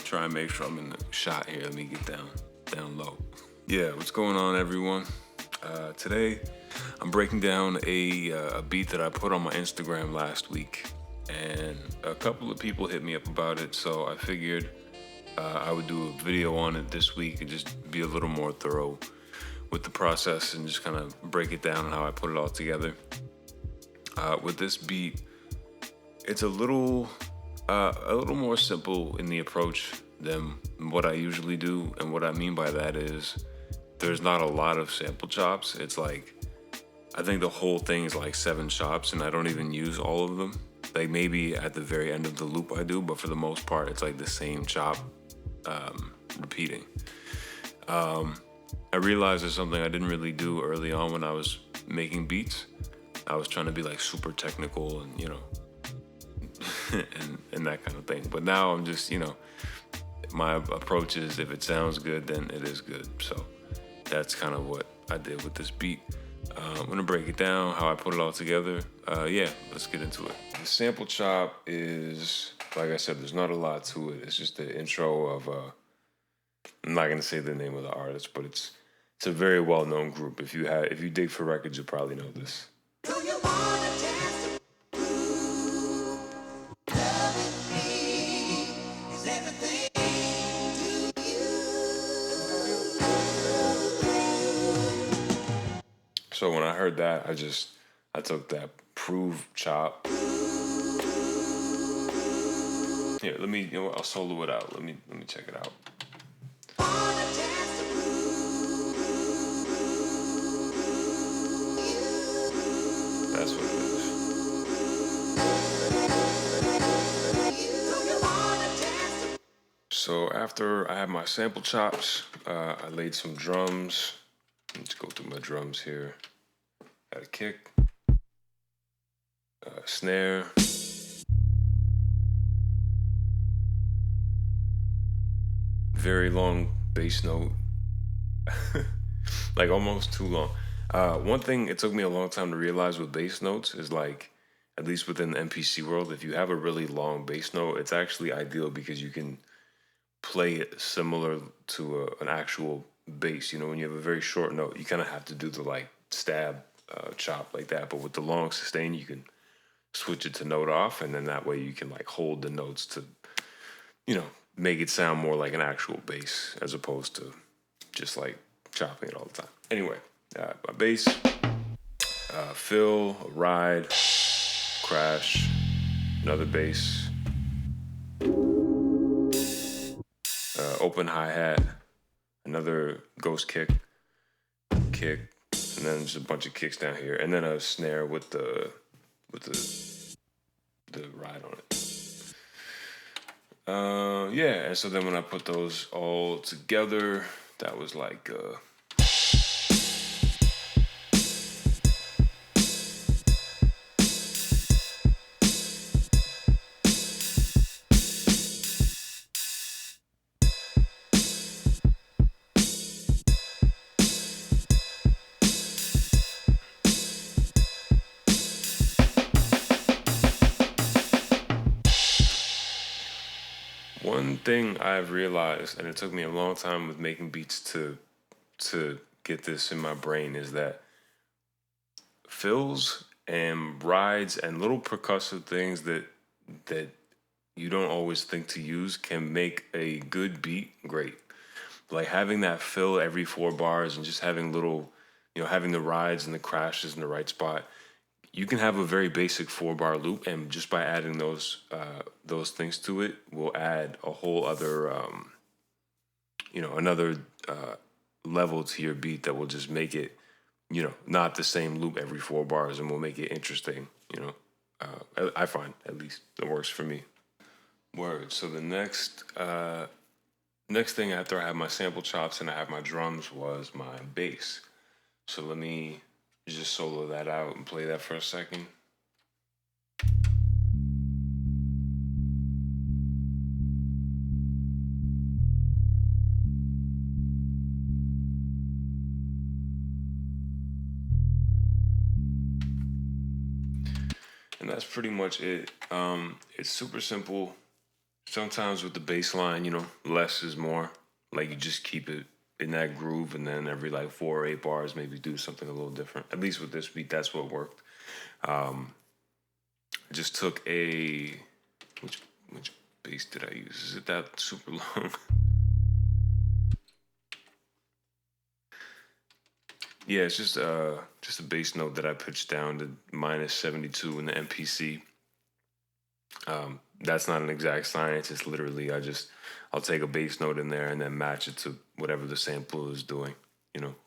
try and make sure I'm in the shot here. Let me get down low. Yeah, what's going on, everyone? Today, I'm breaking down a beat that I put on my Instagram last week, and a couple of people hit me up about it, so I figured I would do a video on it this week and just be a little more thorough with the process and just kind of break it down and how I put it all together. With this beat, it's a little more simple in the approach than what I usually do, and what I mean by that is there's not a lot of sample chops. It's like, I think the whole thing is like 7 chops, and I don't even use all of them. Like maybe at the very end of the loop I do, but for the most part, it's like the same chop repeating. I realized there's something I didn't really do early on when I was making beats. I was trying to be like super technical and, and that kind of thing. But now I'm just, my approach is if it sounds good, then it is good. So that's kind of what I did with this beat. I'm gonna break it down, how I put it all together. Let's get into it. The sample chop is, like I said, there's not a lot to it. It's just the intro of, I'm not gonna say the name of the artist, but it's a very well-known group. If you dig for records, you'll probably know this. So when I heard that, I took that Prove chop. Here, I'll solo it out. Let me check it out. That's what it is. So after I had my sample chops, I laid some drums. Let's go through my drums here. Got a kick, snare, very long bass note, like almost too long. One thing it took me a long time to realize with bass notes is like, at least within the MPC world, if you have a really long bass note, it's actually ideal because you can play it similar to an actual bass. When you have a very short note, you kind of have to do the like stab chop like that. But with the long sustain, you can switch it to note off, and then that way you can like hold the notes to, make it sound more like an actual bass as opposed to just like chopping it all the time. Anyway, my bass, fill, a ride, crash, another bass, open hi-hat, another ghost kick, and then just a bunch of kicks down here, and then a snare with the ride on it. And so then when I put those all together, that was like one thing I've realized, and it took me a long time with making beats to get this in my brain, is that fills and rides and little percussive things that you don't always think to use can make a good beat great. Like having that fill every 4 bars and just having little, having the rides and the crashes in the right spot. You can have a very basic 4-bar loop, and just by adding those things to it will add a whole other, another level to your beat that will just make it, not the same loop every 4 bars, and will make it interesting. I find, at least, that works for me. Word. So the next thing after I have my sample chops and I have my drums was my bass. So let me just solo that out and play that for a second. And that's pretty much it. It's super simple. Sometimes with the bass line, less is more. Like you just keep it in that groove, and then every like 4 or 8 bars, maybe do something a little different. At least with this beat, that's what worked. I just took which bass did I use? Is it that super long? Yeah, it's just a bass note that I pitched down to -72 in the MPC. That's not an exact science. It's literally I'll take a bass note in there and then match it to whatever the sample is doing.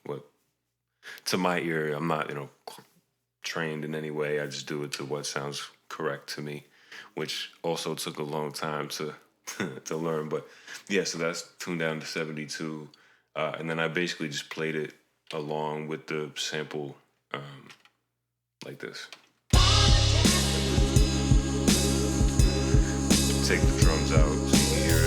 What to my ear, I'm not trained in any way. I just do it to what sounds correct to me, which also took a long time to to learn. But yeah, so that's tuned down to 72, and then I basically just played it along with the sample, like this. Take the drums out so you can hear it.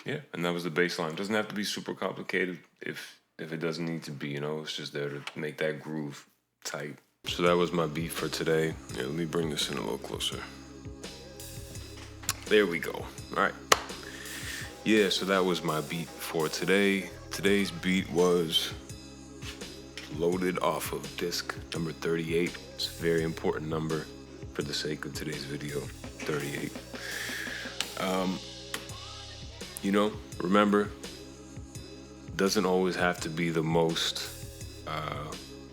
Yeah, and that was the bass line. It doesn't have to be super complicated if it doesn't need to be, it's just there to make that groove tight. So that was my beat for today. Yeah, let me bring this in a little closer. There we go. All right. Yeah, so that was my beat for today. Today's beat was loaded off of disc number 38. It's a very important number for the sake of today's video, 38. Remember, doesn't always have to be the most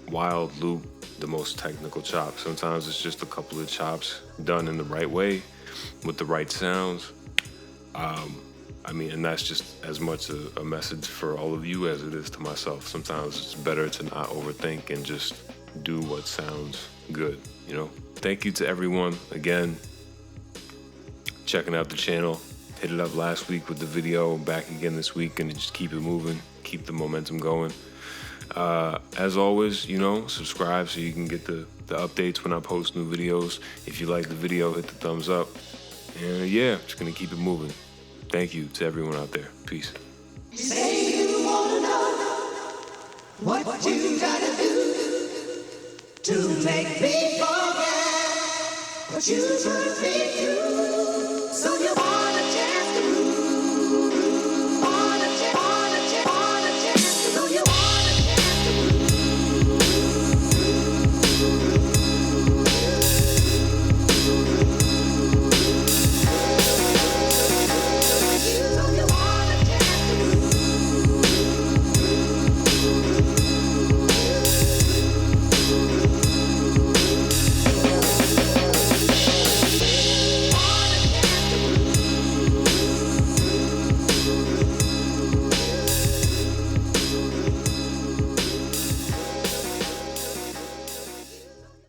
wild loop, the most technical chop. Sometimes it's just a couple of chops done in the right way with the right sounds. And that's just as much a message for all of you as it is to myself. Sometimes it's better to not overthink and just do what sounds good, Thank you to everyone, again, checking out the channel. Hit it up last week with the video, back again this week, and just keep it moving, keep the momentum going. As always, subscribe so you can get the updates when I post new videos. If you like the video, hit the thumbs up. And yeah, just gonna keep it moving. Thank you to everyone out there. Peace. Say you wanna know what you gotta do to make me forget what you put me through.